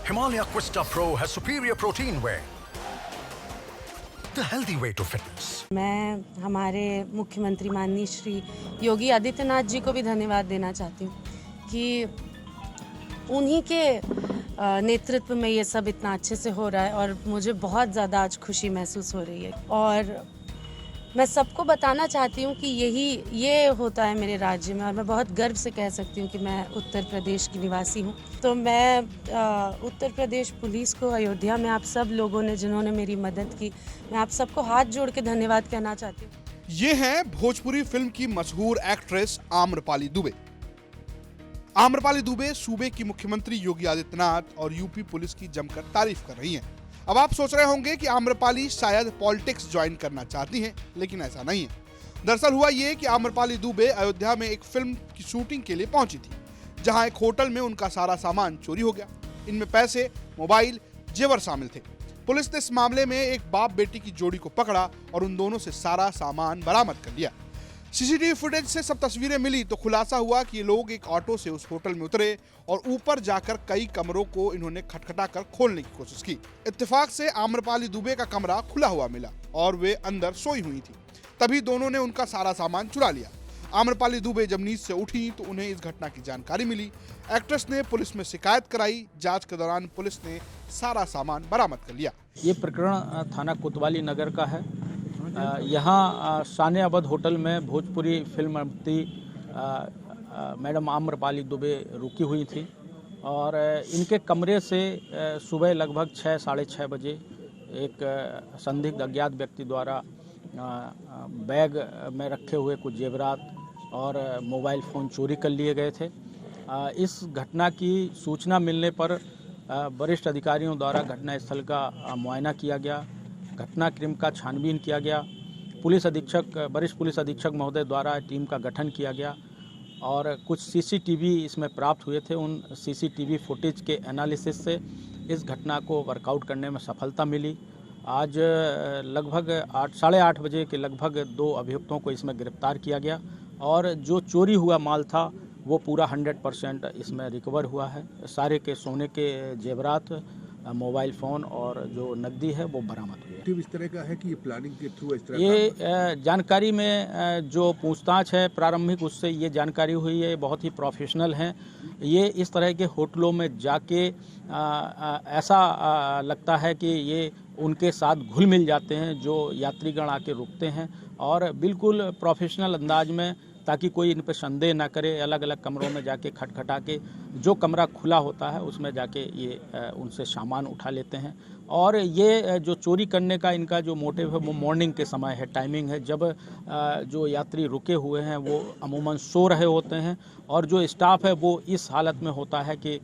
Himalaya Quista Pro has superior protein whey, the healthy way to fitness. मैं हमारे मुख्यमंत्री माननीय श्री योगी आदित्यनाथ जी को भी धन्यवाद देना चाहती हूँ कि उन्हीं के नेतृत्व में ये सब इतना अच्छे से हो रहा है और मुझे बहुत ज़्यादा आज खुशी महसूस हो रही है। और मैं सबको बताना चाहती हूँ कि ये होता है मेरे राज्य में और मैं बहुत गर्व से कह सकती हूँ कि मैं उत्तर प्रदेश की निवासी हूँ। तो मैं उत्तर प्रदेश पुलिस को, अयोध्या में आप सब लोगों ने जिन्होंने मेरी मदद की, मैं आप सबको हाथ जोड़ के धन्यवाद कहना चाहती हूँ। ये हैं भोजपुरी फिल्म की मशहूर एक्ट्रेस आम्रपाली दुबे। आम्रपाली दुबे सूबे की मुख्यमंत्री योगी आदित्यनाथ और यूपी पुलिस की जमकर तारीफ कर रही हैं। अब आप सोच रहे होंगे कि आम्रपाली शायद पॉलिटिक्स ज्वाइन करना चाहती हैं, लेकिन ऐसा नहीं है। दरअसल हुआ ये कि आम्रपाली दुबे अयोध्या में एक फिल्म की शूटिंग के लिए पहुंची थी, जहां एक होटल में उनका सारा सामान चोरी हो गया। इनमें पैसे, मोबाइल, जेवर शामिल थे। पुलिस ने इस मामले में एक बाप बेटी की जोड़ी को पकड़ा और उन दोनों से सारा सामान बरामद कर लिया। सीसीटीवी फुटेज से सब तस्वीरें मिली तो खुलासा हुआ कि ये लोग एक ऑटो से उस होटल में उतरे और ऊपर जाकर कई कमरों को इन्होंने खटखटाकर खोलने की कोशिश की। इत्तेफाक से आम्रपाली दुबे का कमरा खुला हुआ मिला और वे अंदर सोई हुई थी। तभी दोनों ने उनका सारा सामान चुरा लिया। आम्रपाली दुबे जब नींद से उठी तो उन्हें इस घटना की जानकारी मिली। एक्ट्रेस ने पुलिस में शिकायत कराई। जांच के दौरान पुलिस ने सारा सामान बरामद कर लिया। ये प्रकरण थाना कोतवाली नगर का है। यहाँ शान अवध होटल में भोजपुरी फिल्म मैडम आम्रपाली दुबे रुकी हुई थी और इनके कमरे से सुबह लगभग 6 साढ़े 6 बजे एक संदिग्ध अज्ञात व्यक्ति द्वारा बैग में रखे हुए कुछ जेवरात और मोबाइल फ़ोन चोरी कर लिए गए थे। इस घटना की सूचना मिलने पर वरिष्ठ अधिकारियों द्वारा घटनास्थल का मुआयना किया गया। घटनाक्रम का छानबीन किया गया। वरिष्ठ पुलिस अधीक्षक महोदय द्वारा टीम का गठन किया गया और कुछ सीसीटीवी इसमें प्राप्त हुए थे। उन सीसीटीवी फुटेज के एनालिसिस से इस घटना को वर्कआउट करने में सफलता मिली। आज लगभग 8:30 बजे के लगभग 2 अभियुक्तों को इसमें गिरफ्तार किया गया और जो चोरी हुआ माल था वो पूरा 100% इसमें रिकवर हुआ है। सारे के सोने के जेवरात, मोबाइल फ़ोन और जो नकदी है वो बरामद हुई है। इस तरह का है कि ये प्लानिंग के थ्रू इस तरह ये जानकारी में जो पूछताछ है प्रारंभिक, उससे ये जानकारी हुई है बहुत ही प्रोफेशनल हैं। ये इस तरह के होटलों में जाके ऐसा लगता है कि ये उनके साथ घुल मिल जाते हैं जो यात्रीगण आके रुकते हैं और बिल्कुल प्रोफेशनल अंदाज में, ताकि कोई इन पर संदेह ना करे, अलग अलग कमरों में जाके खटखटा के जो कमरा खुला होता है उसमें जाके ये उनसे सामान उठा लेते हैं। और ये जो चोरी करने का इनका जो मोटिव है वो मॉर्निंग के समय है, टाइमिंग है, जब जो यात्री रुके हुए हैं वो अमूमन सो रहे होते हैं और जो स्टाफ है वो इस हालत में होता है कि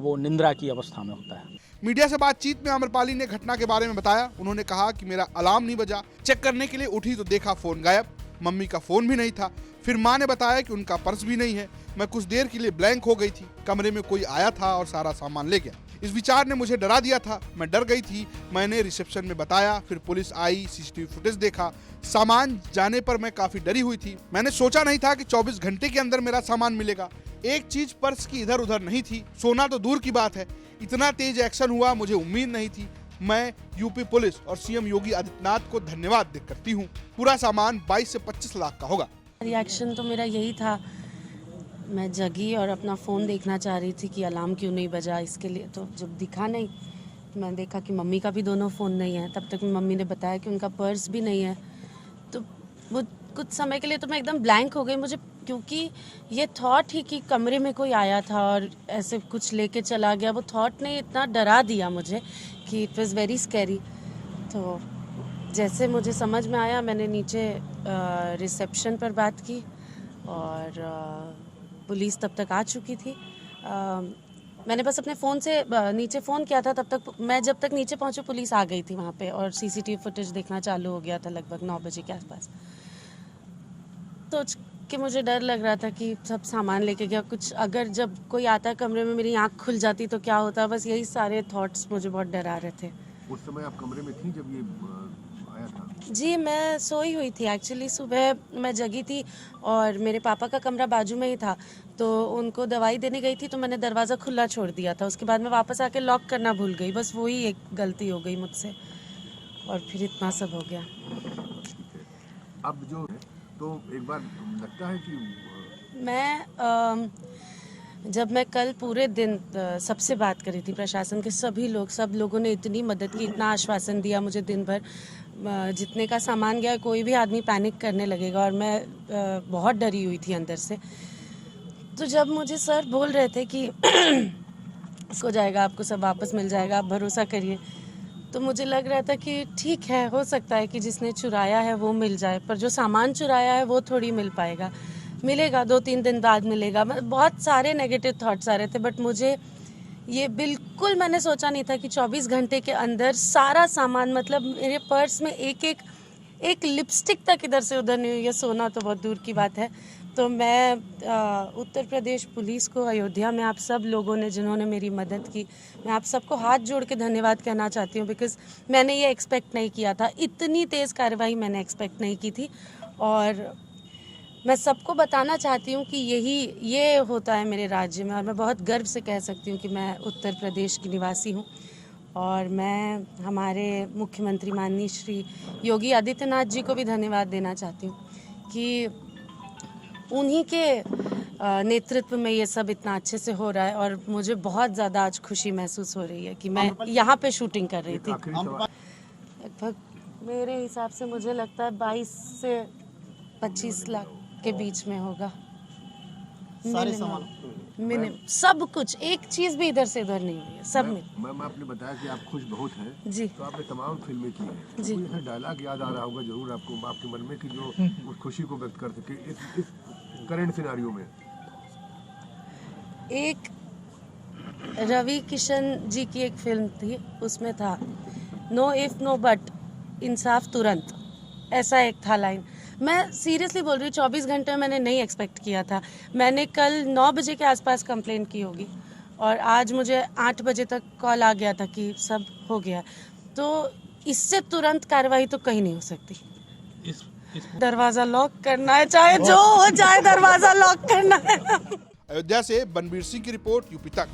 वो निंद्रा की अवस्था में होता है। मीडिया से बातचीत में आम्रपाली ने घटना के बारे में बताया। उन्होंने कहा कि मेरा अलार्म नहीं बजा, चेक करने के लिए उठी तो देखा फ़ोन गायब, मम्मी का फ़ोन भी नहीं था। फिर माँ ने बताया कि उनका पर्स भी नहीं है। मैं कुछ देर के लिए ब्लैंक हो गई थी। कमरे में कोई आया था और सारा सामान ले गया। इस विचार ने मुझे डरा दिया था। मैं डर गई थी। मैंने रिसेप्शन में बताया, फिर पुलिस आई, सीसीटीवी फुटेज देखा। सामान जाने पर मैं काफ़ी डरी हुई थी। मैंने सोचा नहीं था कि 24 घंटे के अंदर मेरा सामान मिलेगा। एक चीज़ पर्स की इधर उधर नहीं थी। सोना तो दूर की बात है, इतना तेज एक्शन हुआ मुझे उम्मीद नहीं थी। मैं यूपी पुलिस और सीएम योगी आदित्यनाथ को धन्यवाद करती हूँ। पूरा सामान 22 से 25 लाख का होगा। रिएक्शन तो मेरा यही था। मैं जगी और अपना फ़ोन देखना चाह रही थी कि अलार्म क्यों नहीं बजा इसके लिए। तो जब दिखा नहीं, मैं देखा कि मम्मी का भी दोनों फ़ोन नहीं है। तब तक मम्मी ने बताया कि उनका पर्स भी नहीं है। तो वो कुछ समय के लिए तो मैं एकदम ब्लैंक हो गई मुझे, क्योंकि ये थॉट ही कि कमरे में कोई आया था और ऐसे कुछ लेके चला गया, वो थॉट ने इतना डरा दिया मुझे कि इट वाज़ वेरी स्कैरी। तो जैसे मुझे समझ में आया, मैंने नीचे रिसेप्शन पर बात की और पुलिस तब तक आ चुकी थी। मैंने बस अपने फ़ोन से नीचे फ़ोन किया था। तब तक मैं जब तक नीचे पहुंची पुलिस आ गई थी वहाँ पे और सीसीटीवी फुटेज देखना चालू हो गया था लगभग 9 बजे के आसपास। तो कि मुझे डर लग रहा था कि सब सामान लेके गया, कुछ अगर जब कोई आता कमरे में मेरी आँख खुल जाती तो क्या होता। बस यही सारे थॉट्स मुझे बहुत डरा रहे थे। उस समय आप कमरे में थी जब ये आया था? जी, मैं सोई हुई थी एक्चुअली। सुबह मैं जगी थी और मेरे पापा का कमरा बाजू में ही था, तो उनको दवाई देने गई थी तो मैंने दरवाज़ा खुला छोड़ दिया था। उसके बाद मैं वापस आके लॉक करना भूल गई, बस वही एक गलती हो गई मुझसे और फिर इतना सब हो गया। अब जो है तो एक बार लगता है कि जब मैं कल पूरे दिन सबसे बात करी थी, प्रशासन के सब लोगों ने इतनी मदद की, इतना आश्वासन दिया मुझे दिन भर। जितने का सामान गया कोई भी आदमी पैनिक करने लगेगा और मैं बहुत डरी हुई थी अंदर से। तो जब मुझे सर बोल रहे थे कि हो जाएगा, आपको सब वापस मिल जाएगा, आप भरोसा करिए, तो मुझे लग रहा था कि ठीक है, हो सकता है कि जिसने चुराया है वो मिल जाए, पर जो सामान चुराया है वो थोड़ी मिल पाएगा। मिलेगा 2-3 दिन बाद मिलेगा। बहुत सारे नेगेटिव थॉट्स आ रहे थे, बट मुझे ये बिल्कुल मैंने सोचा नहीं था कि 24 घंटे के अंदर सारा सामान, मतलब मेरे पर्स में एक लिपस्टिक तक इधर से उधर नहीं हुई है। सोना तो बहुत दूर की बात है। तो मैं उत्तर प्रदेश पुलिस को, अयोध्या में आप सब लोगों ने जिन्होंने मेरी मदद की, मैं आप सबको हाथ जोड़ के धन्यवाद कहना चाहती हूँ, बिकॉज़ मैंने ये एक्सपेक्ट नहीं किया था। इतनी तेज़ कार्रवाई मैंने एक्सपेक्ट नहीं की थी और मैं सबको बताना चाहती हूँ कि ये होता है मेरे राज्य में और मैं बहुत गर्व से कह सकती हूँ कि मैं उत्तर प्रदेश की निवासी हूँ। और मैं हमारे मुख्यमंत्री माननीय श्री योगी आदित्यनाथ जी को भी धन्यवाद देना चाहती हूँ कि उन्हीं के नेतृत्व में ये सब इतना अच्छे से हो रहा है और मुझे बहुत ज़्यादा आज खुशी महसूस हो रही है कि मैं यहाँ पे शूटिंग कर रही थी। लगभग मेरे हिसाब से मुझे लगता है 22 से 25 लाख के बीच में होगा। मिनिमम सब कुछ, एक चीज भी इधर से उधर नहीं हुई है, सब में। मैम, आपने बताया कि आप खुश बहुत हैं जी। तो आपने तमाम फिल्में की हैं जी। कोई ऐसा डायलॉग याद आ रहा होगा जरूर आपको, आपके मन में, कि जो उस खुशी को व्यक्त कर सके इस करंट सिनारियो में? एक रवि किशन जी की एक फिल्म थी, उसमें था नो इफ नो बट, इंसाफ तुरंत, ऐसा एक था लाइन। मैं सीरियसली बोल रही हूँ, 24 घंटे में मैंने नहीं एक्सपेक्ट किया था। मैंने कल 9 बजे के आसपास कंप्लेन की होगी और आज मुझे 8 बजे तक कॉल आ गया था कि सब हो गया। तो इससे तुरंत कार्रवाई तो कहीं नहीं हो सकती। दरवाजा लॉक करना है, चाहे जो हो जाए, दरवाजा लॉक करना है। अयोध्या से बनबीर सिंह की रिपोर्ट, यूपी तक।